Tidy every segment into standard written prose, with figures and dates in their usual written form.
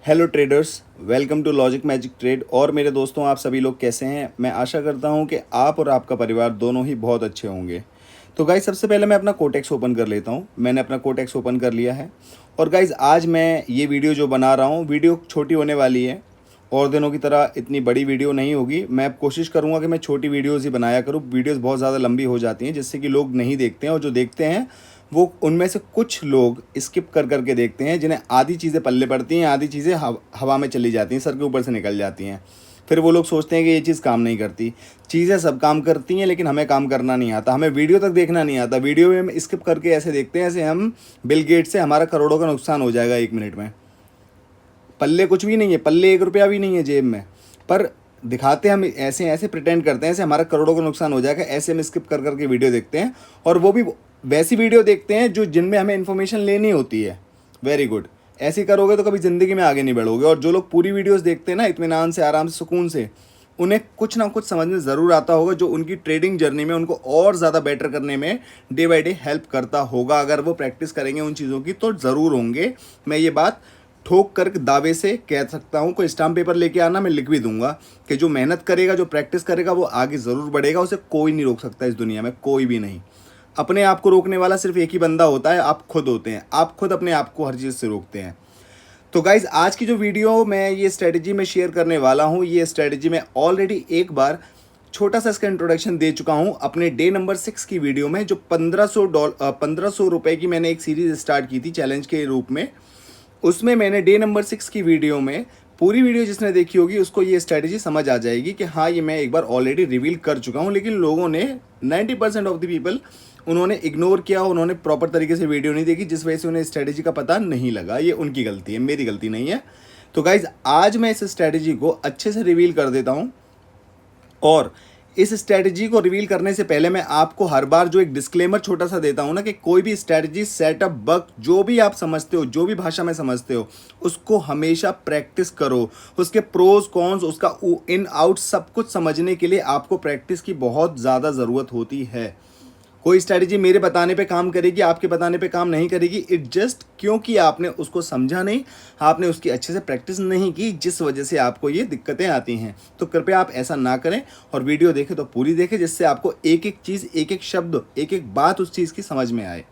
Hello traders, welcome to logic magic trade. और मेरे दोस्तों, आप सभी लोग कैसे हैं? मैं आशा करता हूं कि आप और आपका परिवार दोनों ही बहुत अच्छे होंगे। तो गाइज, सबसे पहले मैं अपना कोटेक्स ओपन कर लेता हूं। मैंने अपना कोटेक्स ओपन कर लिया है। और गाइज, आज मैं ये वीडियो जो बना रहा हूं, वीडियो छोटी होने वाली है। और दिनों की तरह इतनी बड़ी वीडियो नहीं होगी। मैं अब कोशिश करूंगा कि मैं छोटी वीडियोज़ ही बनाया करूँ। वीडियोज़ बहुत ज़्यादा लंबी हो जाती हैं, जिससे कि लोग नहीं देखते हैं, और जो देखते हैं वो उनमें से कुछ लोग स्किप कर करके देखते हैं, जिन्हें आधी चीज़ें पल्ले पड़ती हैं, आधी चीज़ें हवा में चली जाती हैं, सर के ऊपर से निकल जाती हैं। फिर वो लोग सोचते हैं कि ये चीज़ काम नहीं करती। चीज़ें सब काम करती हैं, लेकिन हमें काम करना नहीं आता, हमें वीडियो तक देखना नहीं आता। वीडियो में हम स्किप करके ऐसे देखते हैं ऐसे हम बिल गेट से हमारा करोड़ों का नुकसान हो जाएगा 1 मिनट में। पल्ले कुछ भी नहीं है, पल्ले 1 रुपया भी नहीं है जेब में, पर दिखाते हम ऐसे ऐसे प्रिटेंड करते हैं ऐसे हमारा करोड़ों का नुकसान हो जाएगा। ऐसे हम स्किप कर करके वीडियो देखते हैं, और वो भी वैसी वीडियो देखते हैं जो जिनमें हमें इन्फॉर्मेशन लेनी होती है। Very good. ऐसे करोगे तो कभी ज़िंदगी में आगे नहीं बढ़ोगे। और जो लोग पूरी वीडियोज़ देखते हैं ना, इत्मीनान से, आराम से, सुकून से, उन्हें कुछ ना कुछ समझ में ज़रूर आता होगा, जो उनकी ट्रेडिंग जर्नी में उनको और ज़्यादा बेटर करने में डे बाई डे हेल्प करता होगा। अगर वो प्रैक्टिस करेंगे उन चीज़ों की तो ज़रूर होंगे। मैं ये बात ठोक कर दावे से कह सकता हूँ। कोई स्टाम्प पेपर लेके आना, मैं लिख भी दूंगा कि जो मेहनत करेगा, जो प्रैक्टिस करेगा, वो आगे ज़रूर बढ़ेगा। उसे कोई नहीं रोक सकता इस दुनिया में, कोई भी नहीं। अपने आप को रोकने वाला सिर्फ एक ही बंदा होता है, आप खुद होते हैं। आप खुद अपने आप को हर चीज़ से रोकते हैं। तो गाइज, आज की जो वीडियो मैं ये स्ट्रेटजी में शेयर करने वाला हूँ, ये स्ट्रेटजी मैं ऑलरेडी एक बार छोटा सा इसका इंट्रोडक्शन दे चुका हूँ अपने डे नंबर 6 की वीडियो में, जो 1500 रुपए की मैंने एक सीरीज स्टार्ट की थी चैलेंज के रूप में। उसमें मैंने डे नंबर 6 की वीडियो में, पूरी वीडियो जिसने देखी होगी उसको ये स्ट्रेटजी समझ आ जाएगी कि हाँ, ये मैं एक बार ऑलरेडी रिवील कर चुका हूँ। लेकिन लोगों ने 90% ऑफ द पीपल उन्होंने इग्नोर किया, उन्होंने प्रॉपर तरीके से वीडियो नहीं देखी, जिस वजह से उन्हें स्ट्रेटजी का पता नहीं लगा। ये उनकी गलती है, मेरी गलती नहीं है। तो गाइज, आज मैं इस स्ट्रेटजी को अच्छे से रिवील कर देता हूँ। और इस स्ट्रेटजी को रिवील करने से पहले मैं आपको हर बार जो एक डिस्क्लेमर छोटा सा देता हूं ना, कि कोई भी स्ट्रेटजी, सेटअप, बग, जो भी आप समझते हो, जो भी भाषा में समझते हो, उसको हमेशा प्रैक्टिस करो। उसके प्रोज कॉन्स, उसका इन आउट सब कुछ समझने के लिए आपको प्रैक्टिस की बहुत ज़्यादा ज़रूरत होती है। कोई स्ट्रैटेजी मेरे बताने पे काम करेगी, आपके बताने पे काम नहीं करेगी। इट जस्ट क्योंकि आपने उसको समझा नहीं, आपने उसकी अच्छे से प्रैक्टिस नहीं की, जिस वजह से आपको ये दिक्कतें आती हैं। तो कृपया आप ऐसा ना करें, और वीडियो देखें तो पूरी देखें, जिससे आपको एक एक चीज़, एक एक शब्द, एक एक बात उस चीज़ की समझ में आए।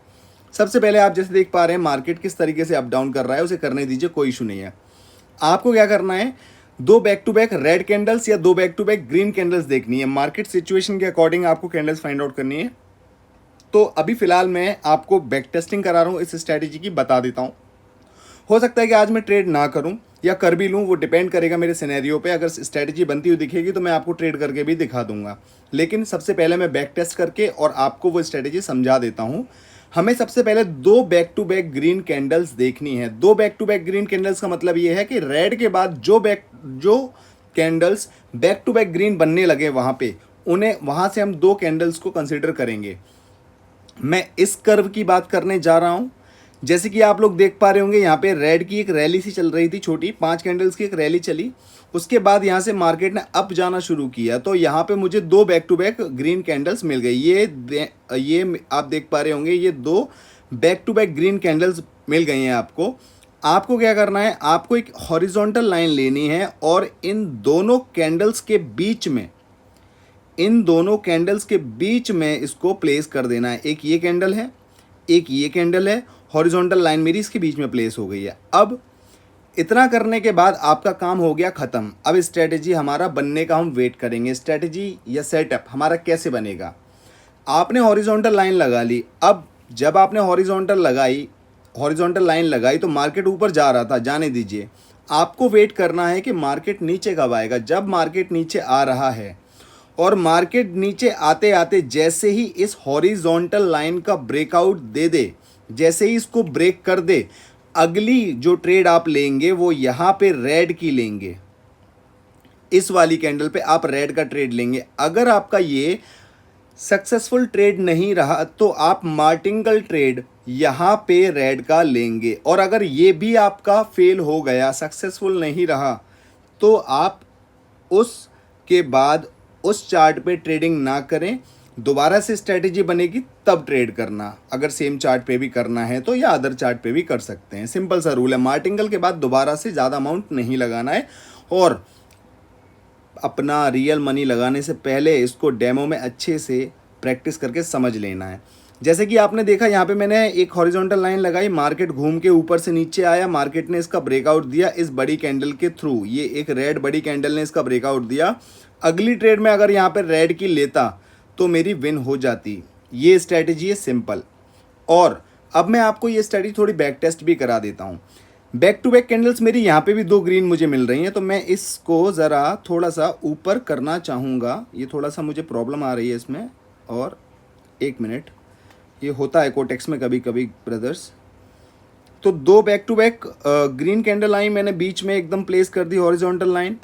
सबसे पहले आप जैसे देख पा रहे हैं मार्केट किस तरीके से अप डाउन कर रहा है, उसे करने दीजिए, कोई इशू नहीं है। आपको क्या करना है, 2 back to back red candles या 2 back to back green candles देखनी है। मार्केट सिचुएशन के अकॉर्डिंग आपको कैंडल्स फाइंड आउट करनी है। तो अभी फिलहाल मैं आपको बैक टेस्टिंग करा रहा हूँ, इस स्ट्रैटेजी की बता देता हूँ। हो सकता है कि आज मैं ट्रेड ना करूँ या कर भी लूँ, वो डिपेंड करेगा मेरे सिनेरियो पे। अगर स्ट्रैटेजी बनती हुई दिखेगी तो मैं आपको ट्रेड करके भी दिखा दूंगा। लेकिन सबसे पहले मैं बैक टेस्ट करके और आपको वो स्ट्रैटेजी समझा देता हूँ। हमें सबसे पहले 2 back to back green candles देखनी है। 2 back to back green candles का मतलब ये है कि रेड के बाद जो candles back to back green बनने लगे वहाँ पे, उन्हें वहाँ से हम 2 कैंडल्स को कंसिडर करेंगे। मैं इस कर्व की बात करने जा रहा हूं। जैसे कि आप लोग देख पा रहे होंगे, यहाँ पे रेड की एक रैली सी चल रही थी, छोटी 5 कैंडल्स की एक रैली चली। उसके बाद यहाँ से मार्केट ने अप जाना शुरू किया, तो यहाँ पे मुझे 2 back to back green candles मिल गई। ये आप देख पा रहे होंगे, ये 2 back to back green candles मिल गई हैं आपको। आपको क्या करना है, आपको एक हॉरिजॉन्टल लाइन लेनी है, और इन दोनों कैंडल्स के बीच में, इन दोनों कैंडल्स के बीच में इसको प्लेस कर देना है। एक ये कैंडल है, एक ये कैंडल है, हॉरिजॉन्टल लाइन मेरी इसके बीच में प्लेस हो गई है। अब इतना करने के बाद आपका काम हो गया ख़त्म। अब स्ट्रेटजी हमारा बनने का हम वेट करेंगे। स्ट्रेटजी या सेटअप हमारा कैसे बनेगा, आपने हॉरिजॉन्टल लाइन लगा ली। अब जब आपने हॉरिजॉन्टल लाइन लगाई तो मार्केट ऊपर जा रहा था, जाने दीजिए। आपको वेट करना है कि मार्केट नीचे कब आएगा। जब मार्केट नीचे आ रहा है, और मार्केट नीचे आते आते जैसे ही इस हॉरिजॉन्टल लाइन का ब्रेकआउट दे दे, जैसे ही इसको ब्रेक कर दे, अगली जो ट्रेड आप लेंगे वो यहाँ पे रेड की लेंगे। इस वाली कैंडल पे आप रेड का ट्रेड लेंगे। अगर आपका ये सक्सेसफुल ट्रेड नहीं रहा तो आप मार्टिंगल ट्रेड यहाँ पे रेड का लेंगे। और अगर ये भी आपका फेल हो गया, सक्सेसफुल नहीं रहा, तो आप उसके बाद उस चार्ट पे ट्रेडिंग ना करें। दोबारा से स्ट्रेटजी बनेगी तब ट्रेड करना। अगर सेम चार्ट पे भी करना है तो, या अदर चार्ट पे भी कर सकते हैं। सिंपल सा रूल है। मार्टिंगल के बाद दोबारा से ज़्यादा अमाउंट नहीं लगाना है, और अपना रियल मनी लगाने से पहले इसको डेमो में अच्छे से प्रैक्टिस करके समझ लेना है। जैसे कि आपने देखा यहाँ पे मैंने एक हॉरिजॉन्टल लाइन लगाई, मार्केट घूम के ऊपर से नीचे आया, मार्केट ने इसका ब्रेकआउट दिया इस बड़ी कैंडल के थ्रू। ये एक रेड बड़ी कैंडल ने इसका ब्रेकआउट दिया। अगली ट्रेड में अगर यहाँ पे रेड की लेता तो मेरी विन हो जाती। ये स्ट्रैटेजी है सिंपल। और अब मैं आपको ये स्टडी थोड़ी बैक टेस्ट भी करा देता हूँ। बैक टू बैक कैंडल्स मेरी यहाँ पे भी दो ग्रीन मुझे मिल रही हैं, तो मैं इसको ज़रा थोड़ा सा ऊपर करना चाहूँगा। ये थोड़ा सा मुझे प्रॉब्लम आ रही है इसमें, और एक मिनट, ये होता है कोटेक्स में कभी कभी ब्रदर्स। तो दो back to back green candle आई, मैंने बीच में एकदम प्लेस कर दी हॉरिजॉन्टल लाइन।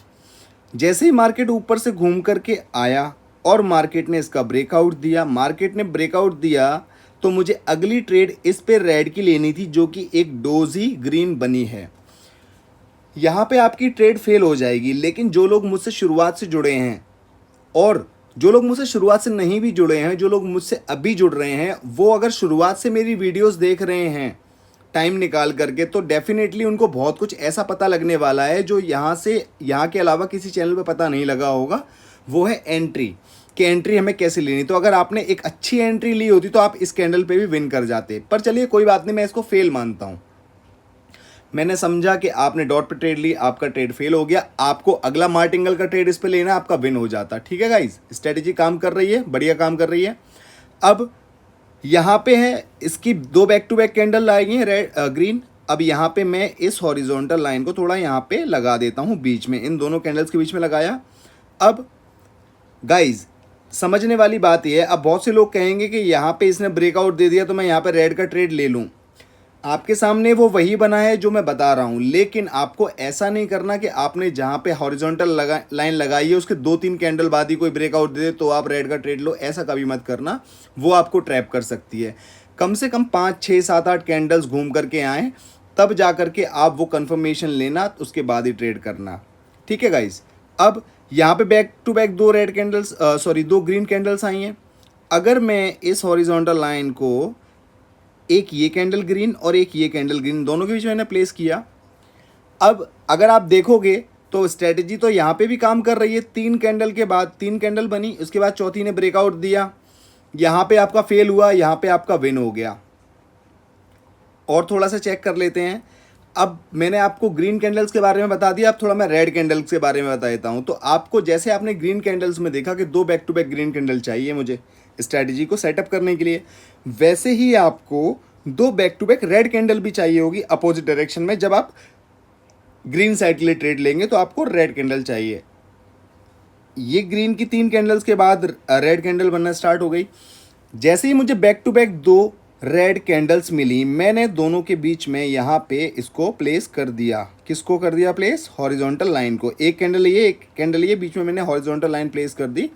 जैसे ही मार्केट ऊपर से घूम करके आया और मार्केट ने इसका ब्रेकआउट दिया, मार्केट ने ब्रेकआउट दिया, तो मुझे अगली ट्रेड इस पे रेड की लेनी थी, जो कि एक डोजी ग्रीन बनी है। यहाँ पे आपकी ट्रेड फेल हो जाएगी। लेकिन जो लोग मुझसे शुरुआत से जुड़े हैं, और जो लोग मुझसे शुरुआत से नहीं भी जुड़े हैं, जो लोग मुझसे अभी जुड़ रहे हैं, वो अगर शुरुआत से मेरी वीडियोस देख रहे हैं टाइम निकाल करके, तो डेफिनेटली उनको बहुत कुछ ऐसा पता लगने वाला है जो यहाँ के अलावा किसी चैनल पे पता नहीं लगा होगा। वो है एंट्री, कि एंट्री हमें कैसे लेनी। तो अगर आपने एक अच्छी एंट्री ली होती तो आप इस कैंडल पे भी विन कर जाते। पर चलिए कोई बात नहीं, मैं इसको फेल मानता हूँ। मैंने समझा कि आपने डॉट पे ट्रेड ली, आपका ट्रेड फेल हो गया, आपको अगला मार्टिंगल का ट्रेड इस पे लेना, आपका विन हो जाता। ठीक है गाइज, स्ट्रेटेजी काम कर रही है, बढ़िया काम कर रही है। अब यहाँ पे है, इसकी दो बैक टू बैक कैंडल आई हैं रेड ग्रीन। अब यहाँ पे मैं इस हॉरिजॉन्टल लाइन को थोड़ा यहाँ पे लगा देता हूँ बीच में, इन दोनों कैंडल्स के बीच में लगाया। अब गाइज समझने वाली बात यह है, अब बहुत से लोग कहेंगे कि यहाँ पे इसने ब्रेकआउट दे दिया तो मैं यहाँ पे रेड का ट्रेड ले लूँ। आपके सामने वो वही बना है जो मैं बता रहा हूँ, लेकिन आपको ऐसा नहीं करना कि आपने जहाँ पे हॉरिजॉन्टल लाइन लगाई है उसके 2-3 कैंडल बाद ही कोई ब्रेकआउट दे दे तो आप रेड का ट्रेड लो। ऐसा कभी मत करना, वो आपको ट्रैप कर सकती है। कम से कम 5, 6, 7, 8 कैंडल्स घूम करके आएँ, तब जा करके आप वो कन्फर्मेशन लेना, उसके बाद ही ट्रेड करना। ठीक है गाइज। अब यहाँ पे बैक टू बैक दो रेड कैंडल्स दो ग्रीन कैंडल्स आई हैं। अगर मैं इस हॉरिजॉन्टल लाइन को, एक ये कैंडल ग्रीन और एक ये कैंडल ग्रीन, दोनों के बीच में मैंने प्लेस किया। अब अगर आप देखोगे तो स्ट्रेटजी तो यहाँ पे भी काम कर रही है। 3 कैंडल के बाद 3 कैंडल बनी, उसके बाद चौथी ने ब्रेकआउट दिया, यहाँ पे आपका फेल हुआ, यहाँ पे आपका विन हो गया। और थोड़ा सा चेक कर लेते हैं। अब मैंने आपको ग्रीन कैंडल्स के बारे में बता दिया, अब थोड़ा मैं रेड कैंडल्स के बारे में बता देता हूँ। तो आपको, जैसे आपने ग्रीन कैंडल्स में देखा कि 2 back to back green candle चाहिए मुझे स्ट्रैटेजी को सेटअप करने के लिए, वैसे ही आपको 2 back to back red candle भी चाहिए होगी अपोजिट डायरेक्शन में। जब आप ग्रीन साइड के लिए ट्रेड लेंगे तो आपको रेड कैंडल चाहिए। ये ग्रीन की 3 कैंडल्स के बाद रेड कैंडल बनना स्टार्ट हो गई। जैसे ही मुझे back to back 2 red candles मिली, मैंने दोनों के बीच में यहाँ पे इसको प्लेस कर दिया। किसको कर दिया प्लेस? हॉरिजॉन्टल लाइन को। एक कैंडल ये, एक कैंडल ये, बीच में मैंने हॉरिजॉन्टल लाइन प्लेस कर दी।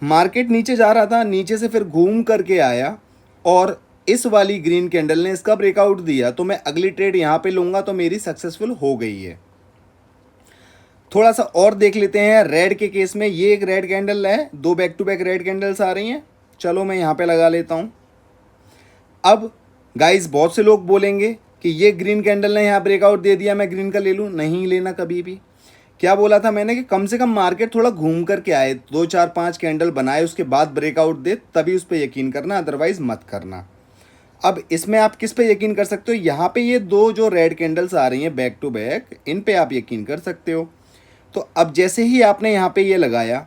मार्केट नीचे जा रहा था, नीचे से फिर घूम करके आया और इस वाली ग्रीन कैंडल ने इसका ब्रेकआउट दिया, तो मैं अगली ट्रेड यहाँ पे लूँगा, तो मेरी सक्सेसफुल हो गई है। थोड़ा सा और देख लेते हैं रेड के केस में। ये एक रेड कैंडल है, 2 back to back red candles आ रही हैं। चलो मैं यहाँ पे लगा लेता हूँ। अब गाइस बहुत से लोग बोलेंगे कि ये ग्रीन कैंडल ने यहाँ ब्रेकआउट दे दिया, मैं ग्रीन का ले लूँ। नहीं लेना कभी भी। क्या बोला था मैंने कि कम से कम मार्केट थोड़ा घूम करके आए, 2, 4, 5 कैंडल बनाए, उसके बाद ब्रेकआउट दे, तभी उस पर यकीन करना, अदरवाइज मत करना। अब इसमें आप किस पे यकीन कर सकते हो? यहाँ पे ये 2 जो रेड कैंडल्स आ रही हैं बैक टू बैक, इन पे आप यकीन कर सकते हो। तो अब जैसे ही आपने यहाँ पे ये लगाया,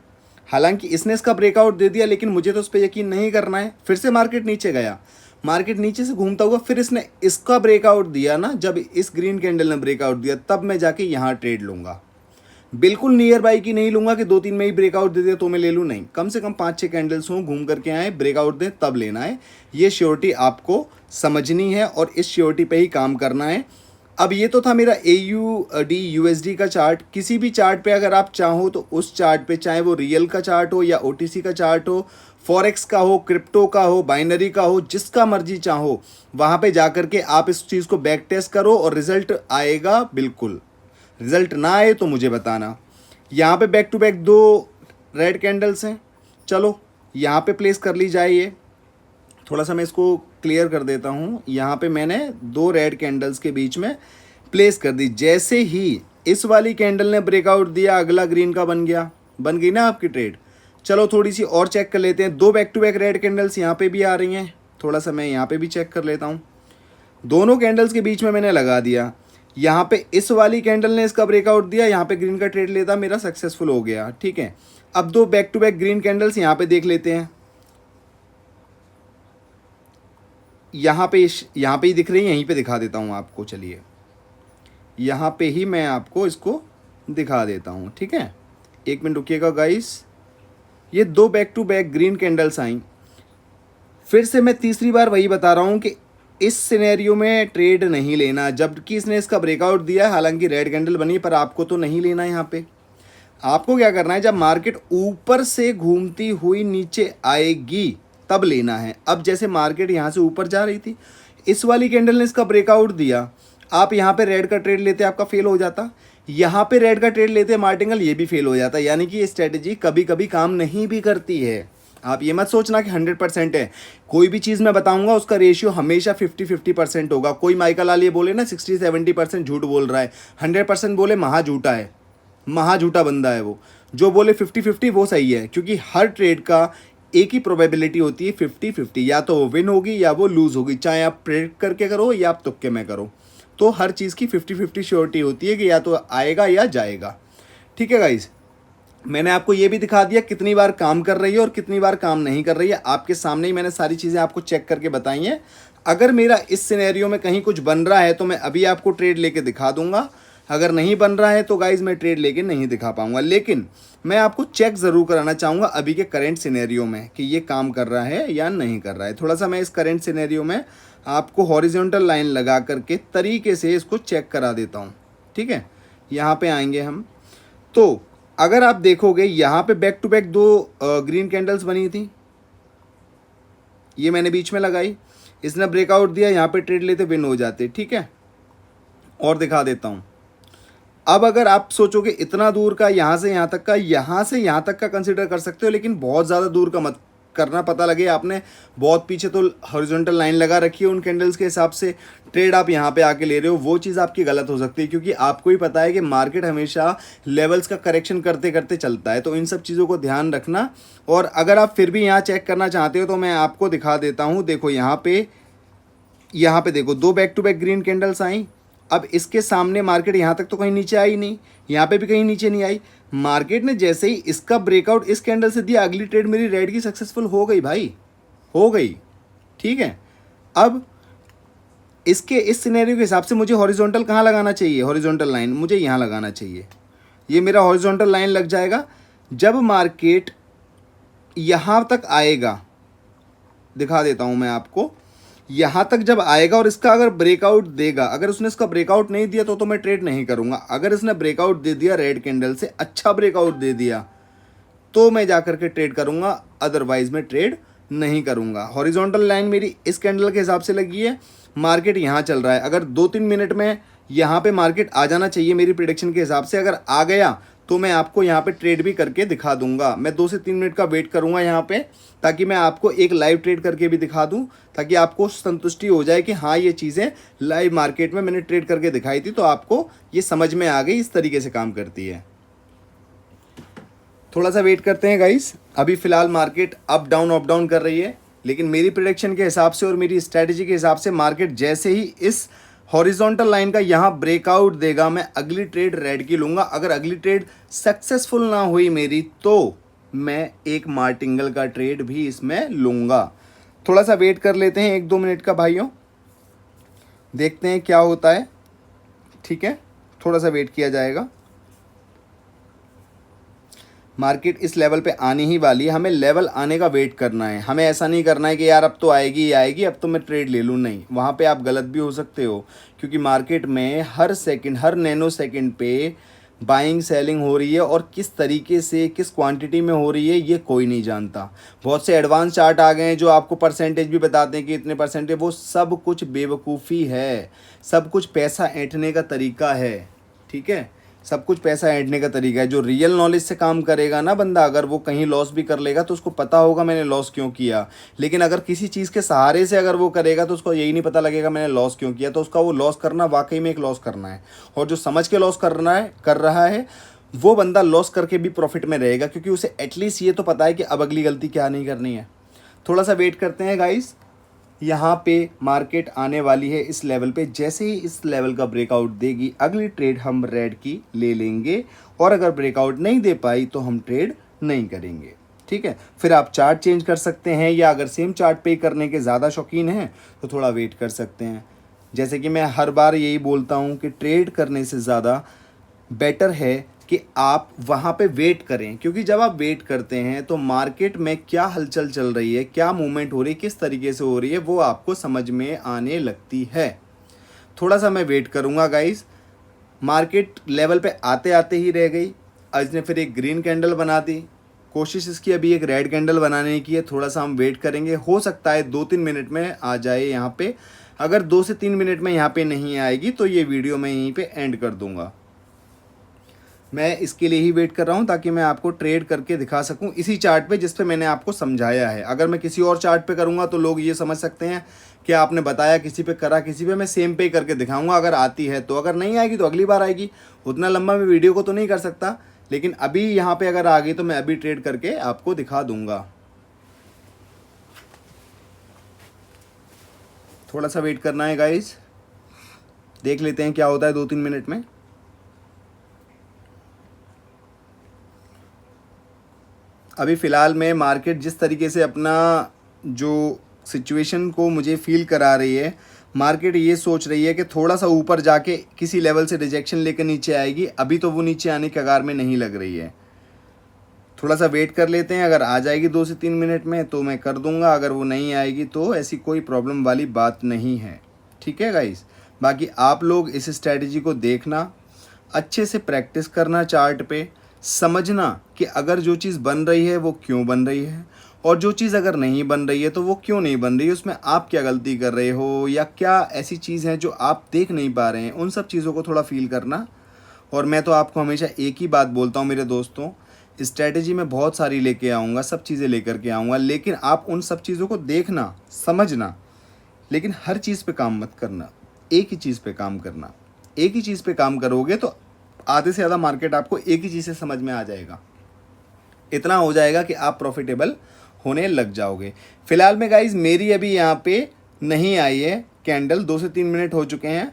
हालांकि इसने इसका ब्रेकआउट दे दिया, लेकिन मुझे तो उस पर यकीन नहीं करना है। फिर से मार्केट नीचे गया, मार्केट नीचे से घूमता हुआ फिर इसने इसका ब्रेकआउट दिया ना, जब इस ग्रीन कैंडल ने ब्रेकआउट दिया, तब मैं जाके यहाँ ट्रेड लूँगा। बिल्कुल नियर बाई की नहीं लूँगा कि 2-3 में ही ब्रेकआउट दे दिया तो मैं ले लूँ, नहीं। कम से कम 5-6 कैंडल्स हों, घूम करके आए, ब्रेकआउट दें, तब लेना है। ये श्योरिटी आपको समझनी है और इस श्योरिटी पे ही काम करना है। अब ये तो था मेरा AUD USD का चार्ट। किसी भी चार्ट पे अगर आप चाहो तो उस चार्ट पे, चाहे वो रियल का चार्ट हो या OTC का चार्ट हो, फॉरेक्स का हो, क्रिप्टो का हो, बाइनरी का हो, जिसका मर्जी चाहो, वहाँ पे जा करके आप इस चीज़ को बैक टेस्ट करो और रिजल्ट आएगा बिल्कुल। रिजल्ट ना आए तो मुझे बताना। यहाँ पे back to back 2 red candles हैं। चलो यहाँ पे प्लेस कर ली जाए ये। थोड़ा सा मैं इसको क्लियर कर देता हूँ। यहाँ पे मैंने दो रेड कैंडल्स के बीच में प्लेस कर दी। जैसे ही इस वाली कैंडल ने ब्रेकआउट दिया, अगला ग्रीन का बन गया, बन गई ना आपकी ट्रेड। चलो थोड़ी सी और चेक कर लेते हैं। दो back to back red candles यहाँ पे भी आ रही हैं, थोड़ा सा मैं यहाँ पे भी चेक कर लेता हूँ। दोनों कैंडल्स के बीच में मैंने लगा दिया। यहाँ पे इस वाली कैंडल ने इसका ब्रेकआउट दिया, यहाँ पे ग्रीन का ट्रेड लेता, मेरा सक्सेसफुल हो गया। ठीक है, अब दो back to back green candles यहाँ पे देख लेते हैं। यहाँ पे ही दिख रही है, यहीं पे दिखा देता हूँ आपको। चलिए यहाँ पे ही मैं आपको इसको दिखा देता हूँ। ठीक है, एक मिनट रुकिएगा गाइस। ये दो back to back green candles आई। फिर से मैं तीसरी बार वही बता रहा हूँ कि इस सिनेरियो में ट्रेड नहीं लेना, जबकि इसने इसका ब्रेकआउट दिया है, हालांकि रेड कैंडल बनी, पर आपको तो नहीं लेना है। यहाँ पे आपको क्या करना है, जब मार्केट ऊपर से घूमती हुई नीचे आएगी तब लेना है। अब जैसे मार्केट यहाँ से ऊपर जा रही थी, इस वाली कैंडल ने इसका ब्रेकआउट दिया, आप यहाँ पे रेड का ट्रेड लेते आपका फेल हो जाता, यहाँ पे रेड का ट्रेड लेते मार्टिंगल, ये भी फेल हो जाता। यानी कि ये स्ट्रेटेजी कभी कभी काम नहीं भी करती है। आप ये मत सोचना कि 100% है। कोई भी चीज़ मैं बताऊंगा उसका रेशियो हमेशा 50-50% होगा। कोई माइकल आलिया बोले ना 60-70% झूठ बोल रहा है, 100% बोले महा झूठा है, महा झूठा बंदा है वो। जो बोले 50-50 वो सही है, क्योंकि हर ट्रेड का एक ही प्रोबेबिलिटी होती है 50-50, या तो वो विन होगी या वो लूज़ होगी, चाहे आप प्रेडिक्ट करके करो या आप तुक्के में करो। तो हर चीज़ की 50-50 श्योरिटी होती है कि या तो आएगा या जाएगा। ठीक है गाइज, मैंने आपको ये भी दिखा दिया कितनी बार काम कर रही है और कितनी बार काम नहीं कर रही है। आपके सामने ही मैंने सारी चीज़ें आपको चेक करके बताई हैं। अगर मेरा इस सिनेरियो में कहीं कुछ बन रहा है तो मैं अभी आपको ट्रेड लेके दिखा दूंगा, अगर नहीं बन रहा है तो गाइज मैं ट्रेड लेके नहीं दिखा पाऊंगा। लेकिन मैं आपको चेक ज़रूर कराना चाहूँगा अभी के करेंट सिनेरियो में कि ये काम कर रहा है या नहीं कर रहा है। थोड़ा सा मैं इस करेंट सिनेरियो में आपको हॉरिजॉन्टल लाइन लगा करके तरीके से इसको चेक करा देता हूँ। ठीक है, यहाँ पे आएंगे हम। तो अगर आप देखोगे यहाँ पे बैक टू बैक दो ग्रीन कैंडल्स बनी थी, ये मैंने बीच में लगाई, इसने ब्रेकआउट दिया, यहाँ पे ट्रेड लेते विन हो जाते। ठीक है, और दिखा देता हूँ। अब अगर आप सोचोगे इतना दूर का, यहाँ से यहाँ तक का, यहाँ से यहाँ तक का कंसिडर कर सकते हो, लेकिन बहुत ज़्यादा दूर का मत करना। पता लगे आपने बहुत पीछे तो हॉरिजॉन्टल लाइन लगा रखी है उन कैंडल्स के हिसाब से, ट्रेड आप यहाँ पे आके ले रहे हो, वो चीज़ आपकी गलत हो सकती है। क्योंकि आपको ही पता है कि मार्केट हमेशा लेवल्स का करेक्शन करते करते चलता है, तो इन सब चीज़ों को ध्यान रखना। और अगर आप फिर भी यहाँ चेक करना चाहते हो तो मैं आपको दिखा देता हूँ। देखो यहाँ पे देखो दो back to back green candles आई। अब इसके सामने मार्केट यहाँ तक तो कहीं नीचे आई नहीं, यहाँ पे भी कहीं नीचे नहीं आई। मार्केट ने जैसे ही इसका ब्रेकआउट इस कैंडल से दिया, अगली ट्रेड मेरी रेड की सक्सेसफुल हो गई भाई, हो गई। ठीक है, अब इसके इस सिनेरियो के हिसाब से मुझे हॉरिजॉन्टल कहाँ लगाना चाहिए, हॉरिजॉन्टल लाइन मुझे यहाँ लगाना चाहिए। ये मेरा हॉरिजॉन्टल लाइन लग जाएगा जब मार्केट यहाँ तक आएगा। दिखा देता हूँ मैं आपको, यहाँ तक जब आएगा और इसका अगर ब्रेकआउट देगा, अगर उसने इसका ब्रेकआउट नहीं दिया तो मैं ट्रेड नहीं करूँगा। अगर इसने ब्रेकआउट दे दिया रेड कैंडल से, अच्छा ब्रेकआउट दे दिया, तो मैं जा करके ट्रेड करूँगा, अदरवाइज मैं ट्रेड नहीं करूँगा। हॉरिजॉन्टल लाइन मेरी इस कैंडल के हिसाब से लगी है, मार्केट यहाँ चल रहा है। अगर 2-3 मिनट में यहाँ पे मार्केट आ जाना चाहिए मेरी प्रेडिक्शन के हिसाब से, अगर आ गया तो मैं आपको यहाँ पे ट्रेड भी करके दिखा दूंगा। मैं 2 से 3 मिनट का वेट करूँगा यहाँ पे, ताकि मैं आपको एक लाइव ट्रेड करके भी दिखा दूँ, ताकि आपको संतुष्टि हो जाए कि हाँ ये चीज़ें लाइव मार्केट में मैंने ट्रेड करके दिखाई थी, तो आपको ये समझ में आ गई, इस तरीके से काम करती है। थोड़ा सा वेट करते हैं गाइस। अभी फ़िलहाल मार्केट अप डाउन कर रही है, लेकिन मेरी प्रेडिक्शन के हिसाब से और मेरी स्ट्रैटेजी के हिसाब से मार्केट जैसे ही इस हॉरिजॉन्टल लाइन का यहाँ ब्रेकआउट देगा, मैं अगली ट्रेड रेड की लूँगा। अगर अगली ट्रेड सक्सेसफुल ना हुई मेरी, तो मैं एक मार्टिंगल का ट्रेड भी इसमें लूँगा। थोड़ा सा वेट कर लेते हैं 1-2 मिनट का भाइयों, देखते हैं क्या होता है। ठीक है, थोड़ा सा वेट किया जाएगा। मार्केट इस लेवल पे आने ही वाली है, हमें लेवल आने का वेट करना है। हमें ऐसा नहीं करना है कि यार अब तो आएगी ही आएगी, अब तो मैं ट्रेड ले लूँ, नहीं, वहाँ पे आप गलत भी हो सकते हो। क्योंकि मार्केट में हर सेकंड, हर नैनो सेकंड पे बाइंग सेलिंग हो रही है, और किस तरीके से किस क्वांटिटी में हो रही है ये कोई नहीं जानता। बहुत से एडवांस चार्ट आ गए हैं जो आपको परसेंटेज भी बताते हैं कि इतने परसेंटेज, वो सब कुछ बेवकूफ़ी है, सब कुछ पैसा ऐंठने का तरीका है। ठीक है, सब कुछ पैसा ऐंठने का तरीका है। जो रियल नॉलेज से काम करेगा ना बंदा, अगर वो कहीं लॉस भी कर लेगा तो उसको पता होगा मैंने लॉस क्यों किया। लेकिन अगर किसी चीज़ के सहारे से अगर वो करेगा तो उसको यही नहीं पता लगेगा मैंने लॉस क्यों किया, तो उसका वो लॉस करना वाकई में एक लॉस करना है। और जो समझ के लॉस कर रहा है वो बंदा लॉस करके भी प्रॉफिट में रहेगा, क्योंकि उसे एटलीस्ट ये तो पता है कि अब अगली गलती क्या नहीं करनी है। थोड़ा सा वेट करते हैं गाइस। यहाँ पे मार्केट आने वाली है इस लेवल पे, जैसे ही इस लेवल का ब्रेकआउट देगी अगली ट्रेड हम रेड की ले लेंगे, और अगर ब्रेकआउट नहीं दे पाई तो हम ट्रेड नहीं करेंगे। ठीक है, फिर आप चार्ट चेंज कर सकते हैं, या अगर सेम चार्ट पे करने के ज़्यादा शौकीन हैं तो थोड़ा वेट कर सकते हैं। जैसे कि मैं हर बार यही बोलता हूँ कि ट्रेड करने से ज़्यादा बेटर है कि आप वहाँ पे वेट करें, क्योंकि जब आप वेट करते हैं तो मार्केट में क्या हलचल चल रही है, क्या मूवमेंट हो रही है, किस तरीके से हो रही है, वो आपको समझ में आने लगती है। थोड़ा सा मैं वेट करूँगा गाइस। मार्केट लेवल पे आते आते ही रह गई, आज ने फिर एक ग्रीन कैंडल बना दी, कोशिश इसकी अभी एक रेड कैंडल बनाने की है। थोड़ा सा हम वेट करेंगे, हो सकता है 2-3 मिनट में आ जाए यहाँ पे। अगर 2 से 3 मिनट में यहाँ पे नहीं आएगी तो ये वीडियो मैं यहीं पे एंड कर दूँगा। मैं इसके लिए ही वेट कर रहा हूँ ताकि मैं आपको ट्रेड करके दिखा सकूँ इसी चार्ट पे जिस पे मैंने आपको समझाया है। अगर मैं किसी और चार्ट पे करूँगा तो लोग ये समझ सकते हैं कि आपने बताया किसी पे करा किसी पे। मैं सेम पे ही करके दिखाऊँगा, अगर आती है तो, अगर नहीं आएगी तो अगली बार आएगी। उतना लंबा मैं वीडियो को तो नहीं कर सकता, लेकिन अभी यहाँ पर अगर आ गई तो मैं अभी ट्रेड करके आपको दिखा दूँगा। थोड़ा सा वेट करना है गाइज, देख लेते हैं क्या होता है 2-3 मिनट में। अभी फ़िलहाल में मार्केट जिस तरीके से अपना जो सिचुएशन को मुझे फील करा रही है, मार्केट ये सोच रही है कि थोड़ा सा ऊपर जाके किसी लेवल से रिजेक्शन लेकर नीचे आएगी। अभी तो वो नीचे आने के कगार में नहीं लग रही है। थोड़ा सा वेट कर लेते हैं, अगर आ जाएगी 2 से 3 मिनट में तो मैं कर दूंगा, अगर वो नहीं आएगी तो ऐसी कोई प्रॉब्लम वाली बात नहीं है। ठीक है गाइस, बाकी आप लोग इस स्ट्रैटेजी को देखना, अच्छे से प्रैक्टिस करना, चार्ट पे समझना कि अगर जो चीज़ बन रही है वो क्यों बन रही है, और जो चीज़ अगर नहीं बन रही है तो वो क्यों नहीं बन रही है, उसमें आप क्या गलती कर रहे हो या क्या ऐसी चीज़ है जो आप देख नहीं पा रहे हैं, उन सब चीज़ों को थोड़ा फील करना। और मैं तो आपको हमेशा एक ही बात बोलता हूँ मेरे दोस्तों, स्ट्रैटेजी में बहुत सारी लेके आऊँगा, सब चीज़ें लेकर के आऊँगा, लेकिन आप उन सब चीज़ों को देखना, समझना, लेकिन हर चीज़ पे काम मत करना, एक ही चीज़ पे काम करना। एक ही चीज़ पे काम करोगे तो आधे से ज़्यादा मार्केट आपको एक ही चीज़ से समझ में आ जाएगा। इतना हो जाएगा कि आप प्रॉफिटेबल होने लग जाओगे। फ़िलहाल में गाइज मेरी अभी यहाँ पे नहीं आई है कैंडल, 2 से 3 मिनट हो चुके हैं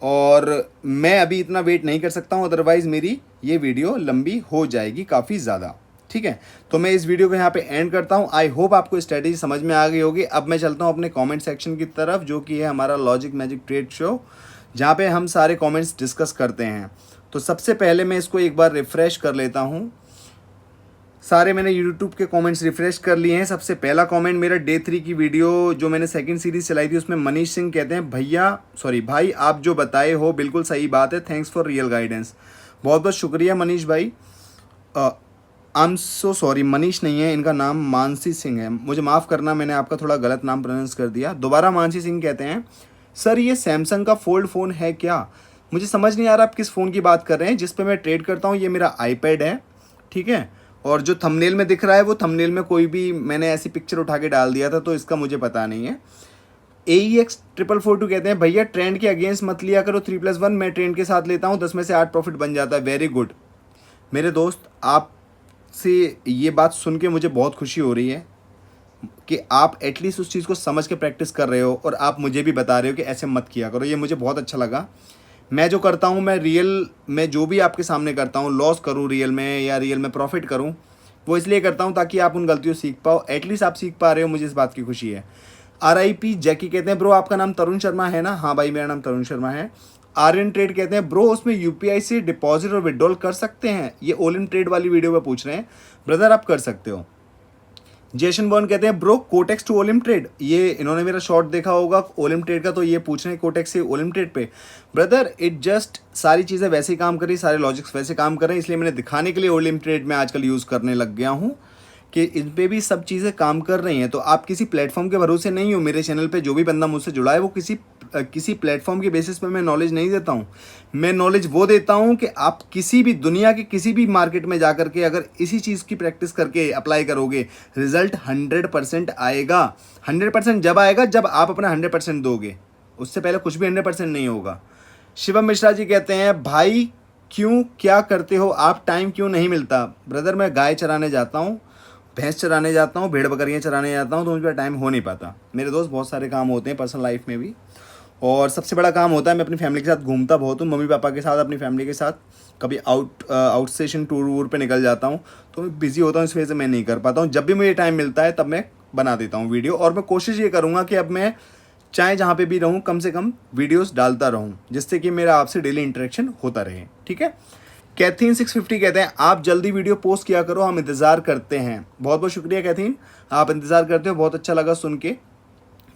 और मैं अभी इतना वेट नहीं कर सकता हूँ, अदरवाइज़ मेरी ये वीडियो लंबी हो जाएगी काफ़ी ज़्यादा। ठीक है, तो मैं इस वीडियो को यहाँ पे एंड करता हूँ। आई होप आपको स्ट्रेटेजी समझ में आ गई होगी। अब मैं चलता हूँ अपने कमेंट सेक्शन की तरफ, जो कि है हमारा लॉजिक मैजिक ट्रेड शो, जहाँ पे हम सारे कमेंट्स डिस्कस करते हैं। तो सबसे पहले मैं इसको एक बार रिफ़्रेश कर लेता हूँ। सारे मैंने यूट्यूब के कमेंट्स रिफ्रेश कर लिए हैं। सबसे पहला कमेंट मेरा डे 3 की वीडियो जो मैंने सेकंड सीरीज़ चलाई थी उसमें मनीष सिंह कहते हैं भाई आप जो बताए हो बिल्कुल सही बात है, थैंक्स फॉर रियल गाइडेंस। बहुत बहुत शुक्रिया मनीष भाई। I am so sorry, Manish नहीं है, इनका नाम मानसी सिंह है, मुझे माफ़ करना, मैंने आपका थोड़ा गलत नाम प्रोनाउंस कर दिया। दोबारा मानसी सिंह कहते हैं सर ये सैमसंग का फोल्ड फ़ोन है क्या? मुझे समझ नहीं आ रहा आप किस फ़ोन की बात कर रहे हैं। जिस पे मैं ट्रेड करता हूँ ये मेरा आईपैड है, ठीक है, और जो थंबनेल में दिख रहा है वो थंबनेल में कोई भी मैंने ऐसी पिक्चर उठा के डाल दिया था, तो इसका मुझे पता नहीं है। AEX442 कहते हैं भैया ट्रेंड के अगेंस्ट मत लिया करो 3+1, मैं ट्रेंड के साथ लेता हूँ 10 में से 8 प्रॉफिट बन जाता है। वेरी गुड मेरे दोस्त, आपसे ये बात सुन के मुझे बहुत खुशी हो रही है कि आप एटलीस्ट उस चीज़ को समझ के प्रैक्टिस कर रहे हो और आप मुझे भी बता रहे हो कि ऐसे मत किया करो। ये मुझे बहुत अच्छा लगा। मैं जो करता हूँ, मैं रियल में जो भी आपके सामने करता हूँ, लॉस करूँ रियल में या रियल में प्रॉफिट करूँ, वो इसलिए करता हूँ ताकि आप उन गलतियों सीख पाओ। एटलीस्ट आप सीख पा रहे हो, मुझे इस बात की खुशी है। RIP जैकी कहते हैं ब्रो आपका नाम तरुण शर्मा है ना? हाँ भाई मेरा नाम तरुण शर्मा है। आर्यन ट्रेड कहते हैं ब्रो उसमें UPI से डिपॉजिट और विड्रॉल कर सकते हैं? ये ऑल इन ट्रेड वाली वीडियो में पूछ रहे हैं। ब्रदर आप कर सकते हो। जेसन बॉर्न कहते हैं ब्रो कोटेक्स टू ओलिम ट्रेड, ये इन्होंने मेरा शॉर्ट देखा होगा ओलिम ट्रेड का, तो ये पूछ रहे हैं कोटेक्स से ओलिम ट्रेड पे। ब्रदर इट जस्ट सारी चीज़ें वैसे ही काम कर रही, सारे लॉजिक्स वैसे काम कर रहे हैं, इसलिए मैंने दिखाने के लिए ओलिम ट्रेड में आजकल यूज़ करने लग गया हूँ कि इन पर भी सब चीज़ें काम कर रही हैं। तो आप किसी प्लेटफॉर्म के भरोसे नहीं हो। मेरे चैनल पर जो भी बंदा मुझसे जुड़ा है वो किसी किसी प्लेटफॉर्म के बेसिस पे मैं नॉलेज नहीं देता हूँ। मैं नॉलेज वो देता हूँ कि आप किसी भी दुनिया के किसी भी मार्केट में जा कर के अगर इसी चीज़ की प्रैक्टिस करके अप्लाई करोगे, रिजल्ट 100% आएगा। 100% जब आएगा जब आप अपना 100% दोगे, उससे पहले कुछ भी 100% नहीं होगा। शिवम मिश्रा जी कहते हैं, भाई क्यों, क्या करते हो आप, टाइम क्यों नहीं मिलता? ब्रदर मैं गाय चराने जाता हूँ, भैंस चराने जाता हूँ, भेड़ बकरियाँ चराने जाता हूँ, तो मुझ पर टाइम हो नहीं पाता। मेरे दोस्त बहुत सारे काम होते हैं पर्सनल लाइफ में भी, और सबसे बड़ा काम होता है मैं अपनी फैमिली के साथ घूमता बहुत हूँ, मम्मी पापा के साथ, अपनी फैमिली के साथ कभी आउट स्टेशन टूर वूर पे निकल जाता हूँ, तो मैं बिज़ी होता हूँ, इस वजह से मैं नहीं कर पाता हूँ। जब भी मुझे टाइम मिलता है तब मैं बना देता हूँ वीडियो, और मैं कोशिश ये करूँगा कि अब मैं चाहे जहाँ पे भी रहूँ कम से कम वीडियोस डालता रहूँ, जिससे कि मेरा आपसे डेली इंटरेक्शन होता रहे। ठीक है। कैथीन 650 कहते हैं, आप जल्दी वीडियो पोस्ट किया करो, हम इंतज़ार करते हैं। बहुत बहुत शुक्रिया कैथीन, आप इंतज़ार करते हो, बहुत अच्छा लगा सुन के।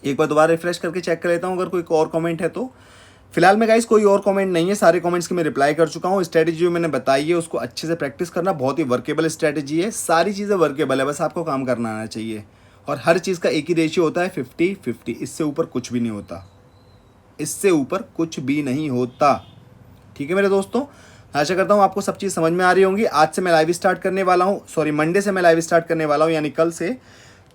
एक बार दोबारा रिफ्रेश करके चेक कर लेता हूँ अगर कोई और कमेंट है तो। फिलहाल में गाइस कोई और कमेंट नहीं है, सारे कमेंट्स के मैं रिप्लाई कर चुका हूँ। स्ट्रैटेजी जो मैंने बताई है उसको अच्छे से प्रैक्टिस करना, बहुत ही वर्केबल स्ट्रैटेजी है, सारी चीज़ें वर्केबल है, बस आपको काम करना आना चाहिए। और हर चीज़ का एक ही रेशियो होता है 50-50, इससे ऊपर कुछ भी नहीं होता, इससे ऊपर कुछ भी नहीं होता। ठीक है मेरे दोस्तों, आशा करता हूँ आपको सब चीज़ समझ में आ रही होंगी। आज से मैं लाइव स्टार्ट करने वाला हूँ, सॉरी मंडे से मैं लाइव स्टार्ट करने वाला हूँ, यानी कल से।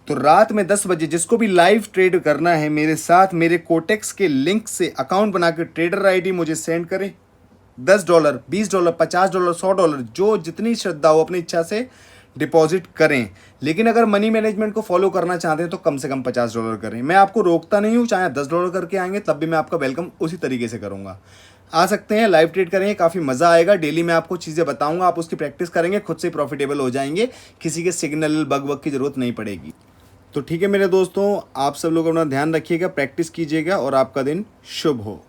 तो रात में 10 बजे जिसको भी लाइव ट्रेड करना है मेरे साथ, मेरे कोटेक्स के लिंक से अकाउंट बना के ट्रेडर आईडी मुझे सेंड करें। $10, $20, $50, $100, जो जितनी श्रद्धा हो अपनी इच्छा से डिपॉजिट करें। लेकिन अगर मनी मैनेजमेंट को फॉलो करना चाहते हैं तो कम से कम $50 करें। मैं आपको रोकता नहीं हूँ, चाहे $10 करके आएंगे तब भी मैं आपका वेलकम उसी तरीके से करूँगा। आ सकते हैं, लाइव ट्रेड करेंगे, काफ़ी मज़ा आएगा। डेली मैं आपको चीज़ें बताऊँगा, आप उसकी प्रैक्टिस करेंगे, खुद से प्रॉफिटेबल हो जाएंगे, किसी के सिग्नल बग वग की ज़रूरत नहीं पड़ेगी। तो ठीक है मेरे दोस्तों, आप सब लोग अपना ध्यान रखिएगा, प्रैक्टिस कीजिएगा और आपका दिन शुभ हो।